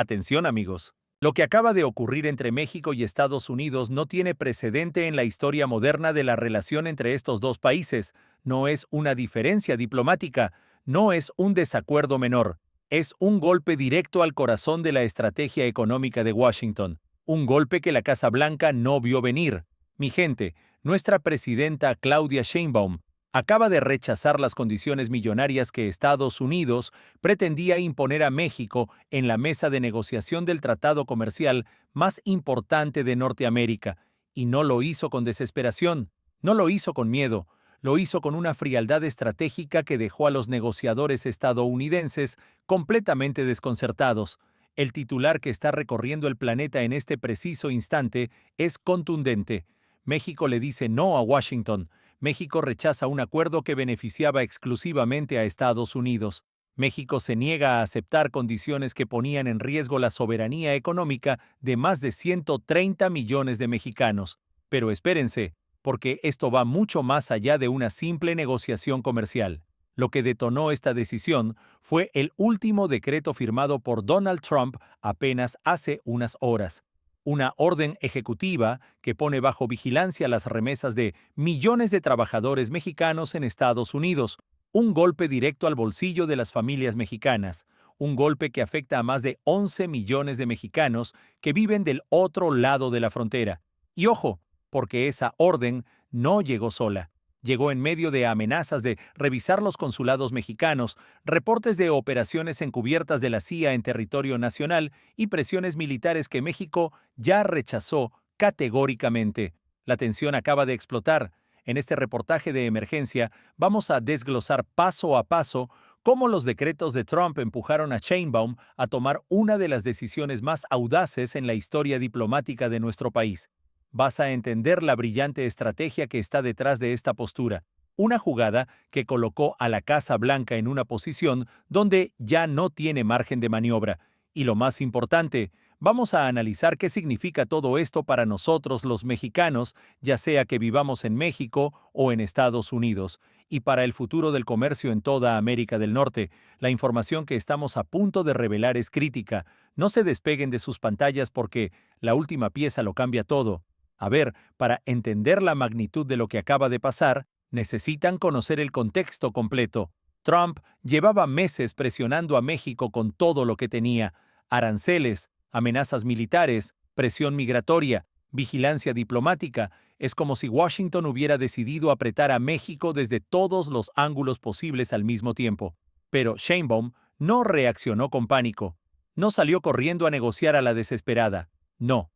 Atención, amigos. Lo que acaba de ocurrir entre México y Estados Unidos no tiene precedente en la historia moderna de la relación entre estos dos países. No es una diferencia diplomática, no es un desacuerdo menor. Es un golpe directo al corazón de la estrategia económica de Washington. Un golpe que la Casa Blanca no vio venir. Mi gente, nuestra presidenta Claudia Sheinbaum acaba de rechazar las condiciones millonarias que Estados Unidos pretendía imponer a México en la mesa de negociación del tratado comercial más importante de Norteamérica, y no lo hizo con desesperación, no lo hizo con miedo, lo hizo con una frialdad estratégica que dejó a los negociadores estadounidenses completamente desconcertados. El titular que está recorriendo el planeta en este preciso instante es contundente. México le dice no a Washington. México rechaza un acuerdo que beneficiaba exclusivamente a Estados Unidos. México se niega a aceptar condiciones que ponían en riesgo la soberanía económica de más de 130 millones de mexicanos. Pero espérense, porque esto va mucho más allá de una simple negociación comercial. Lo que detonó esta decisión fue el último decreto firmado por Donald Trump apenas hace unas horas. Una orden ejecutiva que pone bajo vigilancia las remesas de millones de trabajadores mexicanos en Estados Unidos, un golpe directo al bolsillo de las familias mexicanas, un golpe que afecta a más de 11 millones de mexicanos que viven del otro lado de la frontera. Y ojo, porque esa orden no llegó sola. Llegó en medio de amenazas de revisar los consulados mexicanos, reportes de operaciones encubiertas de la CIA en territorio nacional y presiones militares que México ya rechazó categóricamente. La tensión acaba de explotar. En este reportaje de emergencia vamos a desglosar paso a paso cómo los decretos de Trump empujaron a Sheinbaum a tomar una de las decisiones más audaces en la historia diplomática de nuestro país. Vas a entender la brillante estrategia que está detrás de esta postura, una jugada que colocó a la Casa Blanca en una posición donde ya no tiene margen de maniobra. Y lo más importante, vamos a analizar qué significa todo esto para nosotros los mexicanos, ya sea que vivamos en México o en Estados Unidos, y para el futuro del comercio en toda América del Norte. La información que estamos a punto de revelar es crítica. No se despeguen de sus pantallas porque la última pieza lo cambia todo. A ver, para entender la magnitud de lo que acaba de pasar, necesitan conocer el contexto completo. Trump llevaba meses presionando a México con todo lo que tenía: aranceles, amenazas militares, presión migratoria, vigilancia diplomática. Es como si Washington hubiera decidido apretar a México desde todos los ángulos posibles al mismo tiempo. Pero Sheinbaum no reaccionó con pánico. No salió corriendo a negociar a la desesperada. No.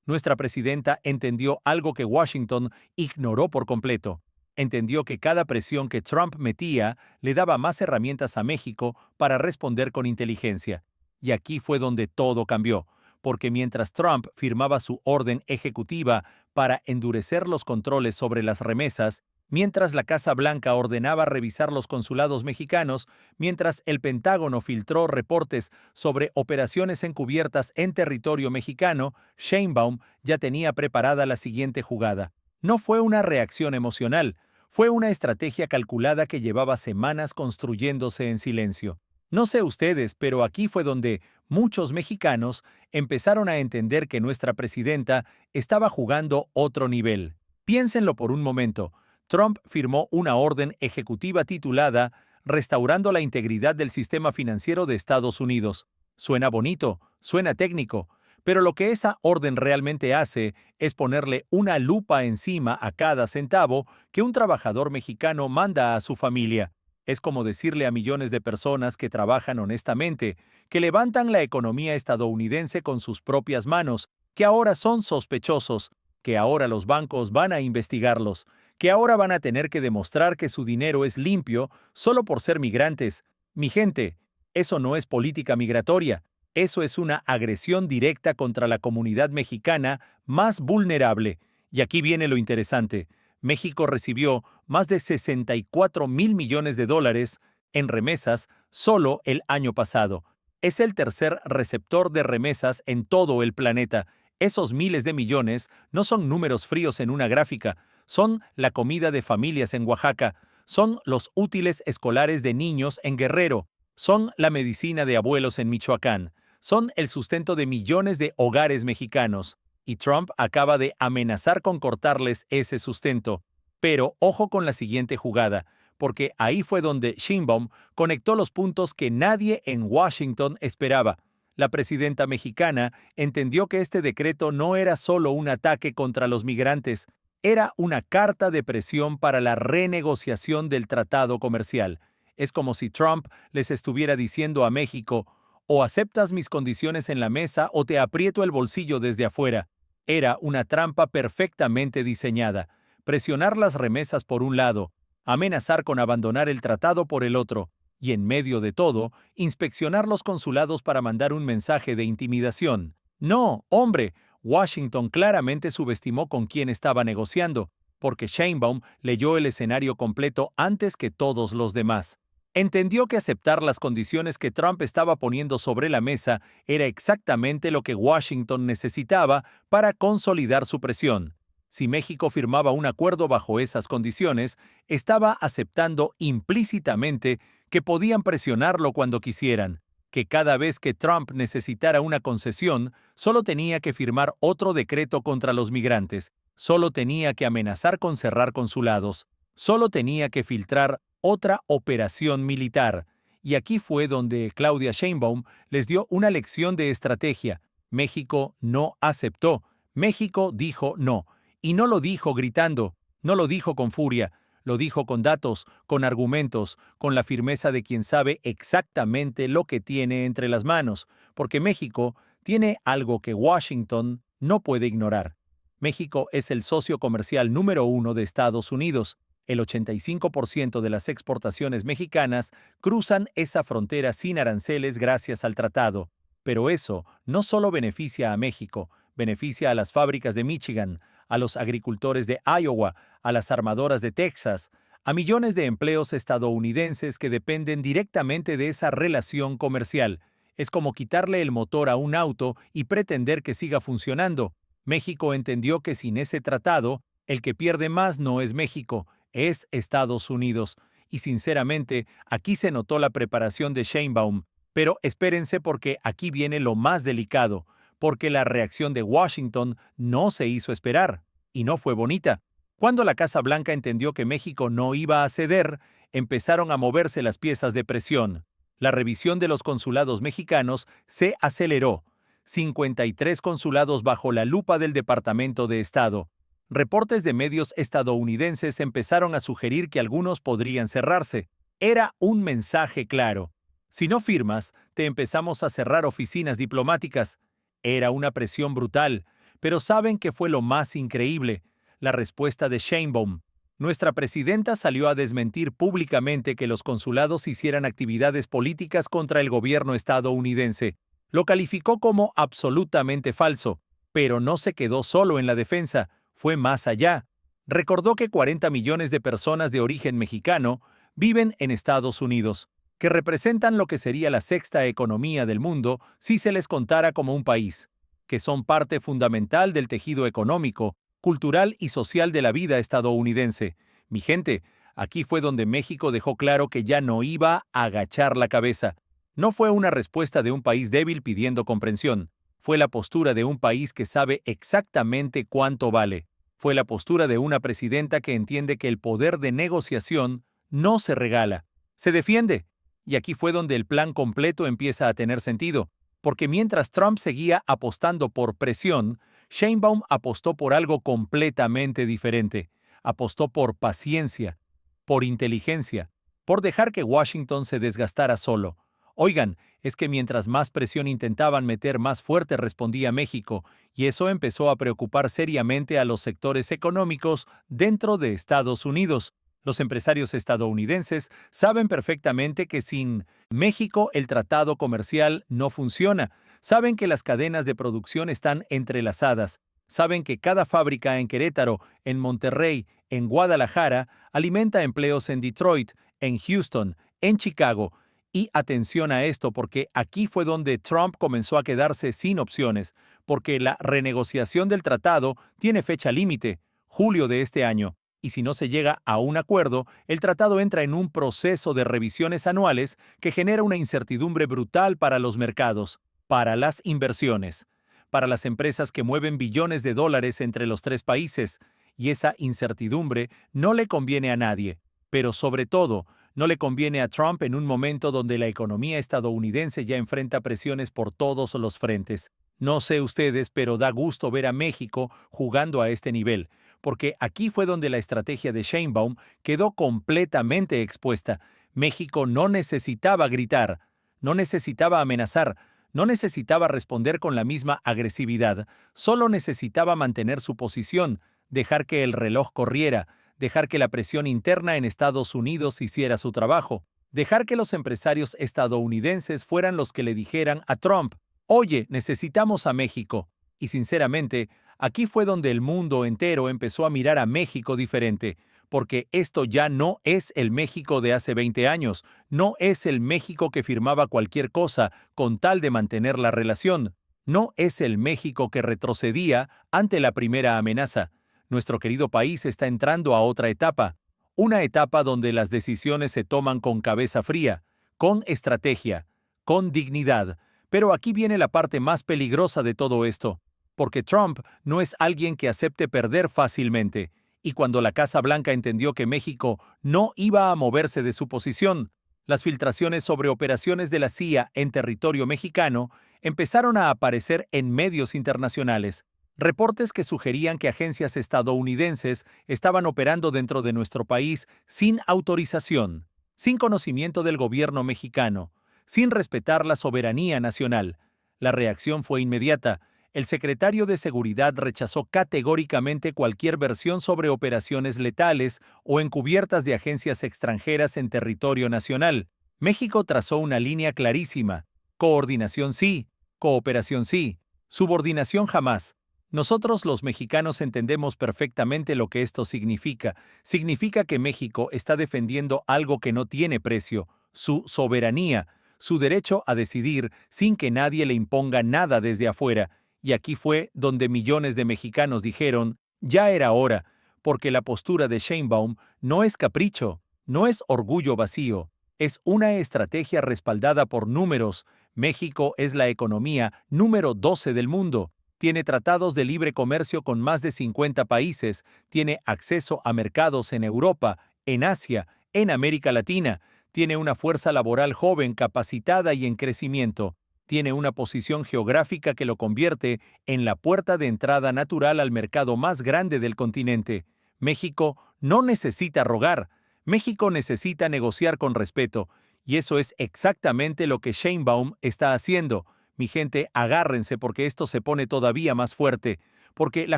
Nuestra presidenta entendió algo que Washington ignoró por completo. Entendió que cada presión que Trump metía le daba más herramientas a México para responder con inteligencia. Y aquí fue donde todo cambió, porque mientras Trump firmaba su orden ejecutiva para endurecer los controles sobre las remesas, mientras la Casa Blanca ordenaba revisar los consulados mexicanos, mientras el Pentágono filtró reportes sobre operaciones encubiertas en territorio mexicano, Sheinbaum ya tenía preparada la siguiente jugada. No fue una reacción emocional, fue una estrategia calculada que llevaba semanas construyéndose en silencio. No sé ustedes, pero aquí fue donde muchos mexicanos empezaron a entender que nuestra presidenta estaba jugando otro nivel. Piénsenlo por un momento. Trump firmó una orden ejecutiva titulada Restaurando la integridad del sistema financiero de Estados Unidos. Suena bonito, suena técnico, pero lo que esa orden realmente hace es ponerle una lupa encima a cada centavo que un trabajador mexicano manda a su familia. Es como decirle a millones de personas que trabajan honestamente, que levantan la economía estadounidense con sus propias manos, que ahora son sospechosos, que ahora los bancos van a investigarlos, que ahora van a tener que demostrar que su dinero es limpio solo por ser migrantes. Mi gente, eso no es política migratoria, eso es una agresión directa contra la comunidad mexicana más vulnerable. Y aquí viene lo interesante. México recibió más de 64,000 millones de dólares en remesas solo el año pasado. Es el tercer receptor de remesas en todo el planeta. Esos miles de millones no son números fríos en una gráfica, son la comida de familias en Oaxaca, son los útiles escolares de niños en Guerrero, son la medicina de abuelos en Michoacán, son el sustento de millones de hogares mexicanos, y Trump acaba de amenazar con cortarles ese sustento. Pero ojo con la siguiente jugada, porque ahí fue donde Sheinbaum conectó los puntos que nadie en Washington esperaba. La presidenta mexicana entendió que este decreto no era solo un ataque contra los migrantes, era una carta de presión para la renegociación del tratado comercial. Es como si Trump les estuviera diciendo a México: o aceptas mis condiciones en la mesa o te aprieto el bolsillo desde afuera. Era una trampa perfectamente diseñada. Presionar las remesas por un lado, amenazar con abandonar el tratado por el otro, y en medio de todo, inspeccionar los consulados para mandar un mensaje de intimidación. No, hombre, Washington claramente subestimó con quién estaba negociando, porque Sheinbaum leyó el escenario completo antes que todos los demás. Entendió que aceptar las condiciones que Trump estaba poniendo sobre la mesa era exactamente lo que Washington necesitaba para consolidar su presión. Si México firmaba un acuerdo bajo esas condiciones, estaba aceptando implícitamente que podían presionarlo cuando quisieran, que cada vez que Trump necesitara una concesión, solo tenía que firmar otro decreto contra los migrantes, solo tenía que amenazar con cerrar consulados, solo tenía que filtrar otra operación militar. Y aquí fue donde Claudia Sheinbaum les dio una lección de estrategia. México no aceptó, México dijo no, y no lo dijo gritando, no lo dijo con furia, lo dijo con datos, con argumentos, con la firmeza de quien sabe exactamente lo que tiene entre las manos, porque México tiene algo que Washington no puede ignorar. México es el socio comercial número 1 de Estados Unidos. El 85% de las exportaciones mexicanas cruzan esa frontera sin aranceles gracias al tratado. Pero eso no solo beneficia a México, beneficia a las fábricas de Michigan, a los agricultores de Iowa, a las armadoras de Texas, a millones de empleos estadounidenses que dependen directamente de esa relación comercial. Es como quitarle el motor a un auto y pretender que siga funcionando. México entendió que sin ese tratado, el que pierde más no es México, es Estados Unidos. Y sinceramente, aquí se notó la preparación de Sheinbaum. Pero espérense, porque aquí viene lo más delicado, porque la reacción de Washington no se hizo esperar, y no fue bonita. Cuando la Casa Blanca entendió que México no iba a ceder, empezaron a moverse las piezas de presión. La revisión de los consulados mexicanos se aceleró. 53 consulados bajo la lupa del Departamento de Estado. Reportes de medios estadounidenses empezaron a sugerir que algunos podrían cerrarse. Era un mensaje claro: si no firmas, te empezamos a cerrar oficinas diplomáticas. Era una presión brutal, pero ¿saben qué fue lo más increíble? La respuesta de Sheinbaum. Nuestra presidenta salió a desmentir públicamente que los consulados hicieran actividades políticas contra el gobierno estadounidense. Lo calificó como absolutamente falso, pero no se quedó solo en la defensa, fue más allá. Recordó que 40 millones de personas de origen mexicano viven en Estados Unidos, que representan lo que sería la sexta economía del mundo si se les contara como un país, que son parte fundamental del tejido económico, cultural y social de la vida estadounidense. Mi gente, aquí fue donde México dejó claro que ya no iba a agachar la cabeza. No fue una respuesta de un país débil pidiendo comprensión. Fue la postura de un país que sabe exactamente cuánto vale. Fue la postura de una presidenta que entiende que el poder de negociación no se regala, se defiende. Y aquí fue donde el plan completo empieza a tener sentido, porque mientras Trump seguía apostando por presión, Sheinbaum apostó por algo completamente diferente. Apostó por paciencia, por inteligencia, por dejar que Washington se desgastara solo. Oigan, es que mientras más presión intentaban meter, más fuerte respondía México, y eso empezó a preocupar seriamente a los sectores económicos dentro de Estados Unidos. Los empresarios estadounidenses saben perfectamente que sin México el tratado comercial no funciona. Saben que las cadenas de producción están entrelazadas. Saben que cada fábrica en Querétaro, en Monterrey, en Guadalajara, alimenta empleos en Detroit, en Houston, en Chicago. Y atención a esto, porque aquí fue donde Trump comenzó a quedarse sin opciones, porque la renegociación del tratado tiene fecha límite, julio de este año. Y si no se llega a un acuerdo, el tratado entra en un proceso de revisiones anuales que genera una incertidumbre brutal para los mercados. para las inversiones, para las empresas que mueven billones de dólares entre los tres países, y esa incertidumbre no le conviene a nadie, pero sobre todo, no le conviene a Trump en un momento donde la economía estadounidense ya enfrenta presiones por todos los frentes. No sé ustedes, pero da gusto ver a México jugando a este nivel, porque aquí fue donde la estrategia de Sheinbaum quedó completamente expuesta. México no necesitaba gritar, no necesitaba amenazar, no necesitaba responder con la misma agresividad, solo necesitaba mantener su posición, dejar que el reloj corriera, dejar que la presión interna en Estados Unidos hiciera su trabajo, dejar que los empresarios estadounidenses fueran los que le dijeran a Trump: oye, necesitamos a México. Y sinceramente, aquí fue donde el mundo entero empezó a mirar a México diferente, porque esto ya no es el México de hace 20 años, no es el México que firmaba cualquier cosa con tal de mantener la relación, no es el México que retrocedía ante la primera amenaza. Nuestro querido país está entrando a otra etapa, una etapa donde las decisiones se toman con cabeza fría, con estrategia, con dignidad. Pero aquí viene la parte más peligrosa de todo esto, porque Trump no es alguien que acepte perder fácilmente, y cuando la Casa Blanca entendió que México no iba a moverse de su posición, las filtraciones sobre operaciones de la CIA en territorio mexicano empezaron a aparecer en medios internacionales. Reportes que sugerían que agencias estadounidenses estaban operando dentro de nuestro país sin autorización, sin conocimiento del gobierno mexicano, sin respetar la soberanía nacional. La reacción fue inmediata. El secretario de Seguridad rechazó categóricamente cualquier versión sobre operaciones letales o encubiertas de agencias extranjeras en territorio nacional. México trazó una línea clarísima: coordinación sí, cooperación sí, subordinación jamás. Nosotros los mexicanos entendemos perfectamente lo que esto significa. Significa que México está defendiendo algo que no tiene precio: su soberanía, su derecho a decidir sin que nadie le imponga nada desde afuera. Y aquí fue donde millones de mexicanos dijeron: ya era hora, porque la postura de Sheinbaum no es capricho, no es orgullo vacío, es una estrategia respaldada por números. México es la economía número 12 del mundo. Tiene tratados de libre comercio con más de 50 países, tiene acceso a mercados en Europa, en Asia, en América Latina, tiene una fuerza laboral joven, capacitada y en crecimiento, tiene una posición geográfica que lo convierte en la puerta de entrada natural al mercado más grande del continente. México no necesita rogar, México necesita negociar con respeto, y eso es exactamente lo que Sheinbaum está haciendo. Mi gente, agárrense porque esto se pone todavía más fuerte, porque la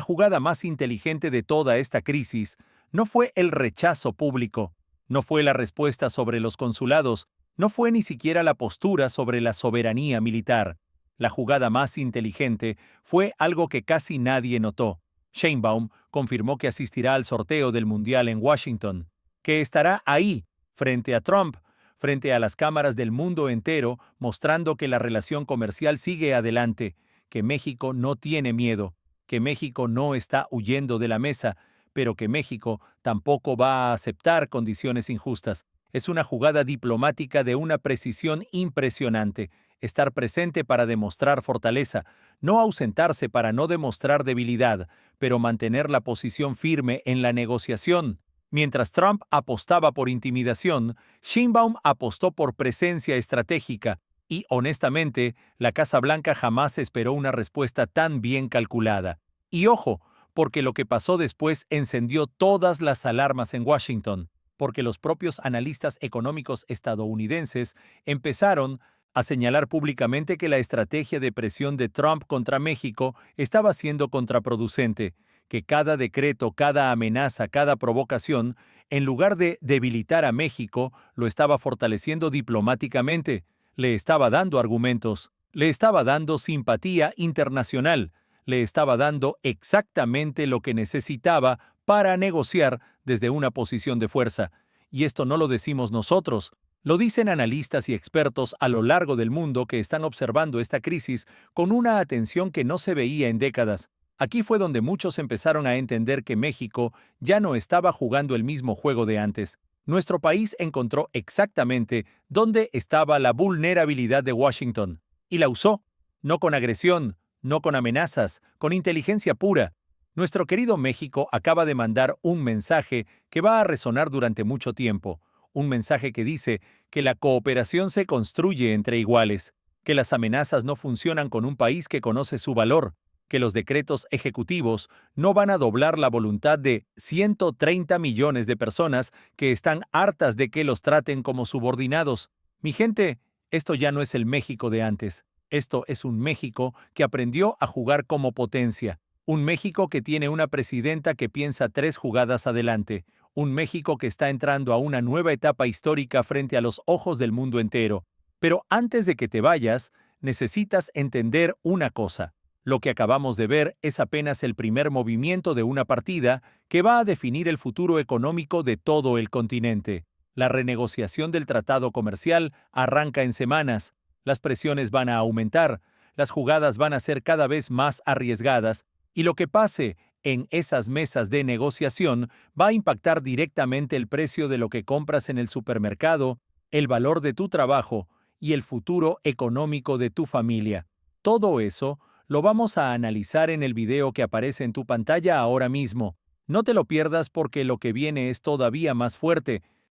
jugada más inteligente de toda esta crisis no fue el rechazo público, no fue la respuesta sobre los consulados, no fue ni siquiera la postura sobre la soberanía militar. La jugada más inteligente fue algo que casi nadie notó. Sheinbaum confirmó que asistirá al sorteo del Mundial en Washington, que estará ahí, frente a Trump, frente a las cámaras del mundo entero, mostrando que la relación comercial sigue adelante, que México no tiene miedo, que México no está huyendo de la mesa, pero que México tampoco va a aceptar condiciones injustas. Es una jugada diplomática de una precisión impresionante. Estar presente para demostrar fortaleza, no ausentarse para no demostrar debilidad, pero mantener la posición firme en la negociación. Mientras Trump apostaba por intimidación, Sheinbaum apostó por presencia estratégica, y honestamente, la Casa Blanca jamás esperó una respuesta tan bien calculada. Y ojo, porque lo que pasó después encendió todas las alarmas en Washington, porque los propios analistas económicos estadounidenses empezaron a señalar públicamente que la estrategia de presión de Trump contra México estaba siendo contraproducente, que cada decreto, cada amenaza, cada provocación, en lugar de debilitar a México, lo estaba fortaleciendo diplomáticamente, le estaba dando argumentos, le estaba dando simpatía internacional, le estaba dando exactamente lo que necesitaba para negociar desde una posición de fuerza. Y esto no lo decimos nosotros, lo dicen analistas y expertos a lo largo del mundo que están observando esta crisis con una atención que no se veía en décadas. Aquí fue donde muchos empezaron a entender que México ya no estaba jugando el mismo juego de antes. Nuestro país encontró exactamente dónde estaba la vulnerabilidad de Washington, y la usó. No con agresión, no con amenazas, con inteligencia pura. Nuestro querido México acaba de mandar un mensaje que va a resonar durante mucho tiempo. Un mensaje que dice que la cooperación se construye entre iguales, que las amenazas no funcionan con un país que conoce su valor, que los decretos ejecutivos no van a doblar la voluntad de 130 millones de personas que están hartas de que los traten como subordinados. Mi gente, esto ya no es el México de antes. Esto es un México que aprendió a jugar como potencia. Un México que tiene una presidenta que piensa 3 jugadas adelante. Un México que está entrando a una nueva etapa histórica frente a los ojos del mundo entero. Pero antes de que te vayas, necesitas entender una cosa. Lo que acabamos de ver es apenas el primer movimiento de una partida que va a definir el futuro económico de todo el continente. La renegociación del tratado comercial arranca en semanas. Las presiones van a aumentar, las jugadas van a ser cada vez más arriesgadas, y lo que pase en esas mesas de negociación va a impactar directamente el precio de lo que compras en el supermercado, el valor de tu trabajo y el futuro económico de tu familia. Todo eso lo vamos a analizar en el video que aparece en tu pantalla ahora mismo. No te lo pierdas porque lo que viene es todavía más fuerte.